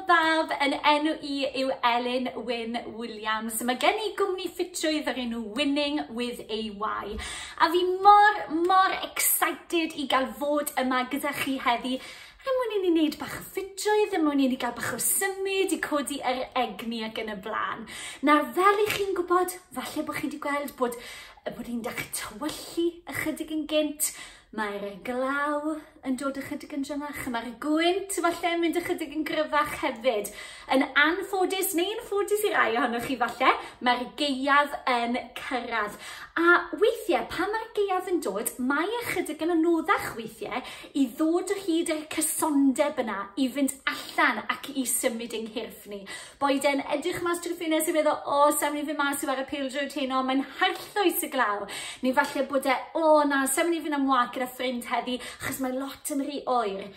bawb, yn enw I yw Elin Wyn Williams. Mae gen I gwmni ffitrwydd ar enw Winning with AY. A fi mor excited I gael fod yma gyda chi heddi. Mwyn I ni wneud bach o ffitrwydd, mwyn I ni gael bach o symud I codi'r egni ac yn y blaen. Nawr, fel I chi'n gwybod, falle bod chi wedi gweld bod hi'n dechrau tywyllu ychydig yn gynt. Mae'r glaw yn dod ychydig yn drymach, mae'r gwynt falle yn mynd ychydig yn gryfach hefyd. Yn anffodus, neu yn ffodus I rai ohonoch chi falle, mae'r gaeaf yn cyrraedd. A weithiau, pan mae'r gaeaf yn dod, mae ychydig yn anoddach weithiau I ddod o hyd i'r cysondeb yna, I fynd allan ac I symud yng nghyrff ni. Boed e'n edrych mas drwy ffines I feddwl, o, sam ni fynd mas I ar y pêl-drod heno, mae'n harllwys y glaw. Neu falle bod sam ni fynd am wag gyda ffrind heddi, achos mae lot yn rhy oer.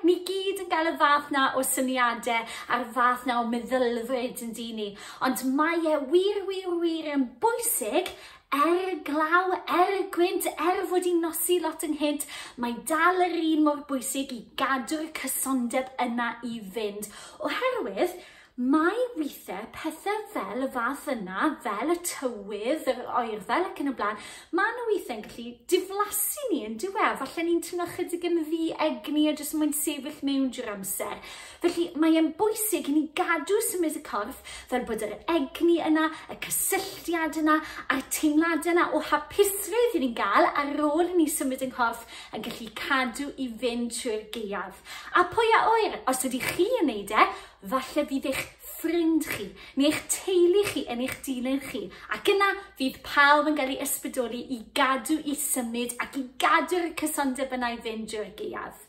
Ni gyd yn cael y fath na o syniadau a'r fath na o meddylfryd yn dini. Ond mae wir yn bwysig glaw, gwynt, fod i'n nosi lot ynghynt, mae dal yr un mor bwysig I gadw'r cysondeb yna I fynd. Oherwydd, mae weithiau pethau fel y fath yna, fel y tywydd, yr oerfel ac yn y blaen, mae nhw weithiau'n gallu diflasu ni yn diwedd. Falle ni'n teimlo chydig yn egni a jyst mae'n sefyll mewn drwy'r amser. Felly mae'n bwysig I ni gadw symud y corff fel bod yr egni yna, y cysylltiad yna, a'r teimlad yna o hapusrwydd I ni'n gael ar ôl I ni symud yn corff yn gallu cadw I fynd trwy'r gaeaf. A pwy a oer, os ydy chi yn neud falle bydd eich ffrind chi, neu eich teulu chi yn eich dilyn chi. Ac yna fydd pawb yn cael ei ysbrydoli I gadw I symud ac I gadw'r cysondeb yna I fynd drwy'r gaeaf.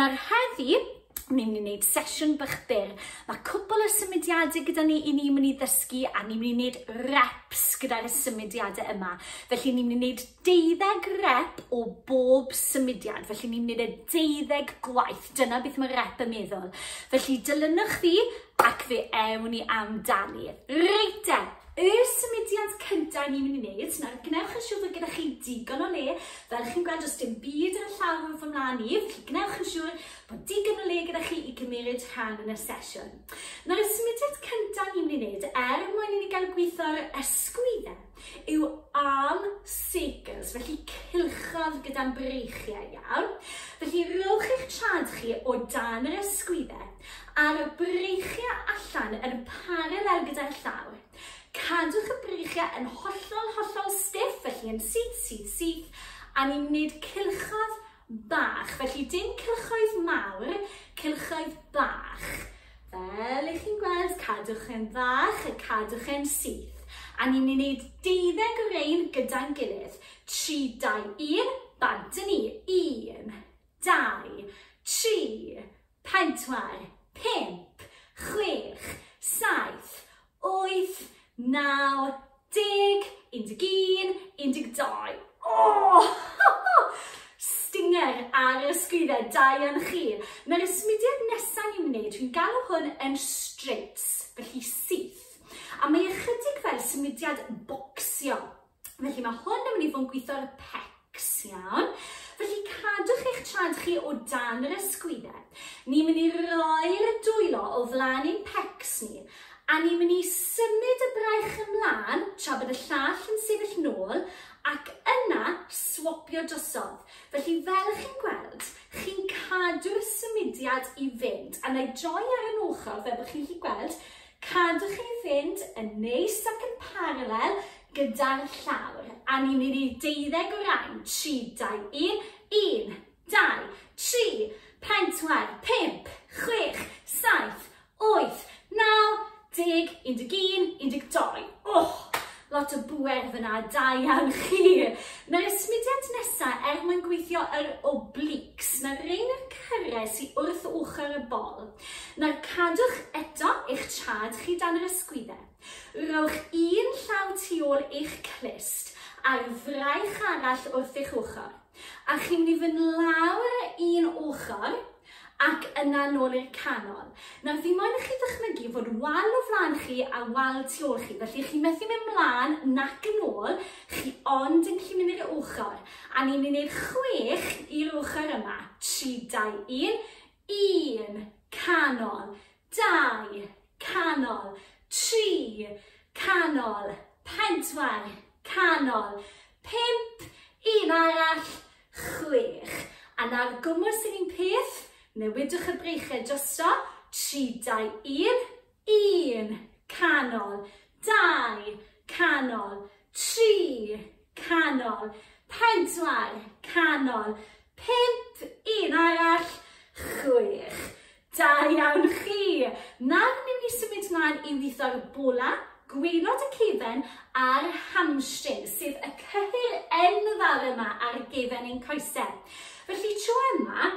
Nawr heddi, ni'n mynd I wneud sesiwn bach byr. Mae cwbl o symudiadau gyda ni I ni'n mynd I ddysgu a ni'n mynd I wneud reps gyda'r symudiadau yma. Felly ni'n mynd I wneud 12 rep o bob symudiad. Felly ni'n mynd I wneud 12 gwaith. Dyna beth mae rep yn meddwl. Felly dilynwch fi ac fe ewn I amdani. Reite! Y symudiad cyntaf ni'n mynd I wneud, nawr gnewch yn siŵr fod gyda chi digon o le, fel chi'n gweld os dim byd yn y llawr fy mlaen I, felly gnewch yn siŵr bod digon o le gyda chi I gymryd rhan yn y sesiwn. Nawr y symudiad cyntaf ni'n mynd I wneud, mwyn I ni gael gweithio'r ysgwyddau, yw arm circles, felly cylchodd gyda'n breichiau iawn. Felly rowch eich trad chi o dan yr ysgwyddau, a'r breichiau allan yn paralel gyda'r llawr. Cadwch y breichiau yn hollol stiff, felly yn syth, a ni'n gwneud cylchoedd bach. Felly dim cylchoedd mawr, cylchoedd bach. Fel ych chi'n gweld, cadwch yn fach, cadwch yn syth. A ni'n gwneud 12 o rein gyda'n gilydd. 3, 2, 1, bant yn ni. 1, 2, 3, 4, 5, 6, 7, 8, 9, 10, 11, 12. Stinger ar y ysgwyddau, dau yn chi. Mae'r symudiad nesaf ni'n wneud, dwi'n galw hwn yn straights, felly syth. A mae ychydig fel symudiad bocsio. Felly mae hwn yn mynd I fod yn gweithio'r pecs, iawn. Felly cadwch eich trad chi o dan yr ysgwyddau. Ni'n mynd I roi'r dwylo o flaen ein pecs ni. A ni'n mynd I symud y braich ymlaen tra bod y llall yn sefyll nôl ac yna swopio drosodd. Felly fel chi'n gweld, chi'n cadw'r symudiad I fynd. A na I droi ar yn ochr fel bod chi'n gweld, cadwch chi'n fynd yn neis ac yn paralel gyda'r llawr. A ni'n mynd I 12 o rain. 3, 2, 1, 1, 2, 3, 4, 5, 6, 7, 8, 9, 10, 11, 12. Lot o bwer fyna, da iawn chi. Nawr y symudiad nesaf mwyn gweithio yr obliques. Nawr rein yr cyrres I wrth ochr y bol. Nawr cadwch eto eich trad chi dan yr ysgwyddau. Rowch un llaw tu ôl eich clust a'r fraich arall wrth eich ochr. A chi'n mynd I fynd lawr un ochr ac yna nôl i'r canol. Nawr fi moyn I chi ddychmygu fod wal o flaen chi a wal tu ôl chi. Felly chi methu mynd mlaen nac yn ôl, chi ond yn gallu mynd i'r ochr. A ni'n mynd I wneud 6 i'r ochr yma. 3, 2, 1, 1, canol, 2, canol, 3, canol, 4, canol, 5, un arall, 6. A nawr gwmws yr un peth, newidwch y breichiau drosto, 3, 2, 1, 1, canol, 2, canol, 3, canol, 4, canol, 5, un arall, 6. Da iawn chi! Nawr ni'n ni symud mlaen i weithio'r bola, gwaelod y cefen a'r hamstring, sef y cyhyr enfawr yma ar gefen ein coesau. Felly tro yma,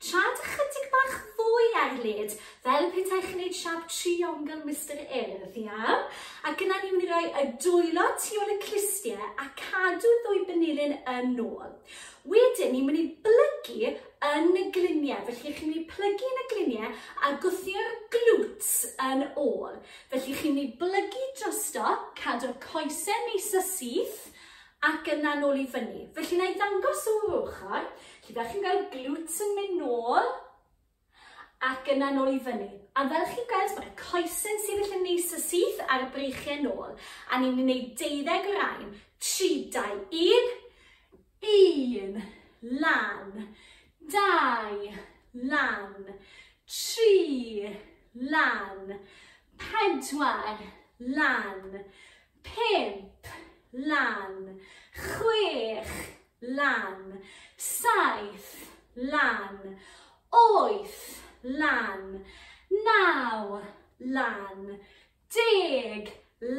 trad ychydig bach fwy ar led, fel petai chi'n gwneud siap triongl Mr Urdd, iawn? Ac yna ni'n mynd i roi y dwylo tu ôl y clistiau a cadw ddwy benilyn yn ôl. Wedyn, ni'n mynd i blygu yn y gliniau. Felly, chi'n mynd i plygu yn y gliniau a gwthio'r glwts yn ôl. Felly, chi'n mynd i blygu drosto, cadw'r coesau neis y syth ac yna nôl i fyny. Felly, na i ddangos o'r ochr. Felly, fel chi'n gael glwts yn mynd nôl ac yna nôl i fyny. A fel chi'n gweld, mae'r coesau'n sefyll yn neis y syth a'r breichiau nôl. A ni'n mynd i wneud 12 grain. 3, 2, 1. 1, lan, 2, lan, 3, lan, 4, lan, 5, lan, 6, lan, 7, lan, 8, lan, 9, lan, 10,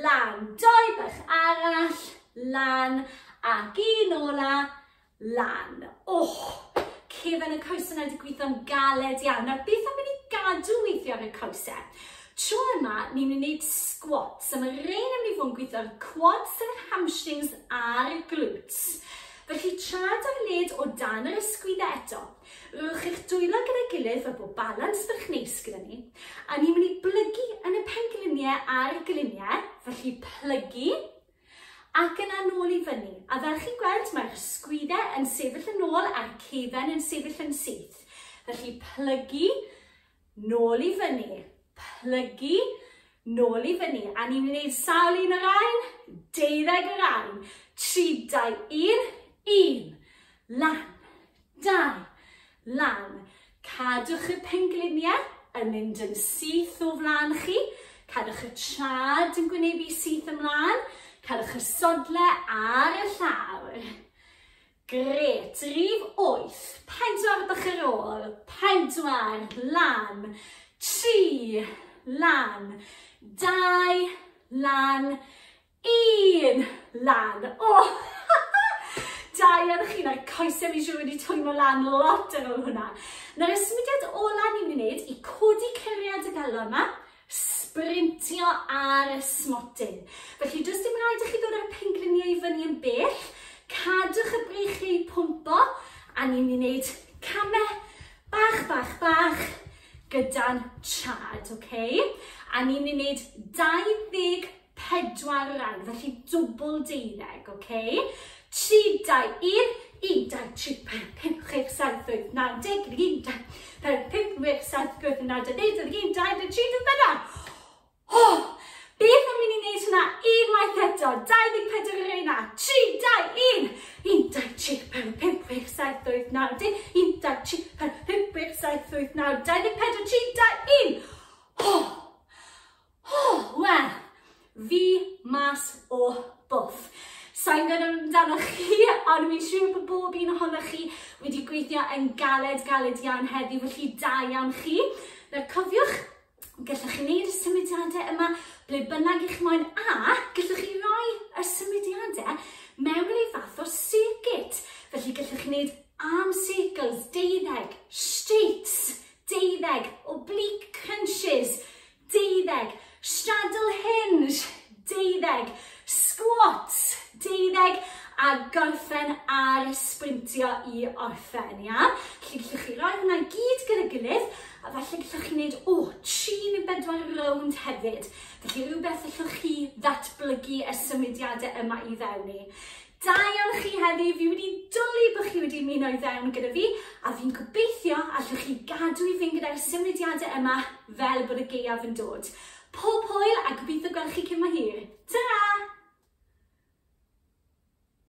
lan, 2 bach arall, lan, ac un ola, lan. Cefen y coesau yna wedi gweithio'n galed iawn. Nawr, beth am mynd i gadw weithio ar y coesau? Tro yma, ni'n mynd i wneud squats. Mae rhain yn mynd i fod yn gweithio'r quads, yr hamstrings a'r glutes. Felly, trad ar led o dan yr ysgwyddau eto. Rwch eich dwylo gyda'i gilydd fel bod balans bach neis gyda ni. A ni'n mynd i blygu yn y pengliniau a'r gliniau. Felly, plygu. Ac yna nôl i fyny. A fel chi'n gweld, mae'r ysgwyddau yn sefyll yn ôl a'r cefen yn sefyll yn syth. Felly plygu, nôl i fyny. Plygu, nôl i fyny. A ni'n gwneud sawl un o'r ein, 12 o'r ein. 3, 2, 1, 1. Lan, 2, lan. Cadwch y pengliniau yn mynd yn syth o flaen chi. Cadwch y trad yn gwynebu syth ymlaen. Cadwch y sodle ar y llawr. Gret, rif 8, 4 bach ar ôl, 4, lan, 3, lan, 2, lan, 1, lan. Da iawn chi, na'r coesau fi siŵr wedi twymo lan lot ar ôl hwnna. Nawr, y symudiad ola ni'n gwneud i codi curiad y galon yma, sprintio ar y smotyn. Felly, does dim rhaid i chi ddod ar y pengliniau i fyny yn bell. Cadwch y breichiau i pwmpo, a ni'n mynd i wneud camau bach, bach, bach gyda'n trad, okay? A ni'n mynd i wneud 24 rhaid, felly dwbl 12, okay? 3, 2, 1, 1, 2, 3, 4, 5, 6, 7, 8, 9, 10, 11, 12, 5, 6, 7, 8, 9, 10, 11, 12, 13, 14. Beth am mynd i wneud hwnna unwaith eto? 24 yr un 3, 2, 1. 1, 2, 3, 4, 5, 6, 7, 8, 9, 10. 1, 2, 3, 4, 5, 6, 7, 8, 9, 10, 24, 3, 2, 1. Wel, fi mas o bwff. Sa'n gwybod amdano chi, ond mi'n siŵr bod bob un ohonoch chi wedi gweithio yn galed iawn heddiw, felly da iawn chi. Nawr cofiwch, gallwch chi wneud y symudiadau yma ble bynnag eich moyn, a gallwch chi roi y symudiadau mewn i fath o circuit. Felly gallwch chi wneud arm circles, 12, straights, 12, oblique crunches, 12, straddle hinge, 12, squats, 12, a gorffen ar sprintio i orffen, ia? Felly gallwch chi roi hwnna gyd gyda gilydd, a falle gallwch chi wneud 3 neu 4 rownd hefyd. Felly rhywbeth gallwch chi ddatblygu y symudiadau yma i fewn i. Da iawn chi heddi, fi wedi dwlu bod chi wedi ymuno i fewn gyda fi, a fi'n gobeithio allwch chi gadw i fynd gyda'r symudiadau yma fel bod y gaeaf yn dod. Pob hwyl a gobeithio gweld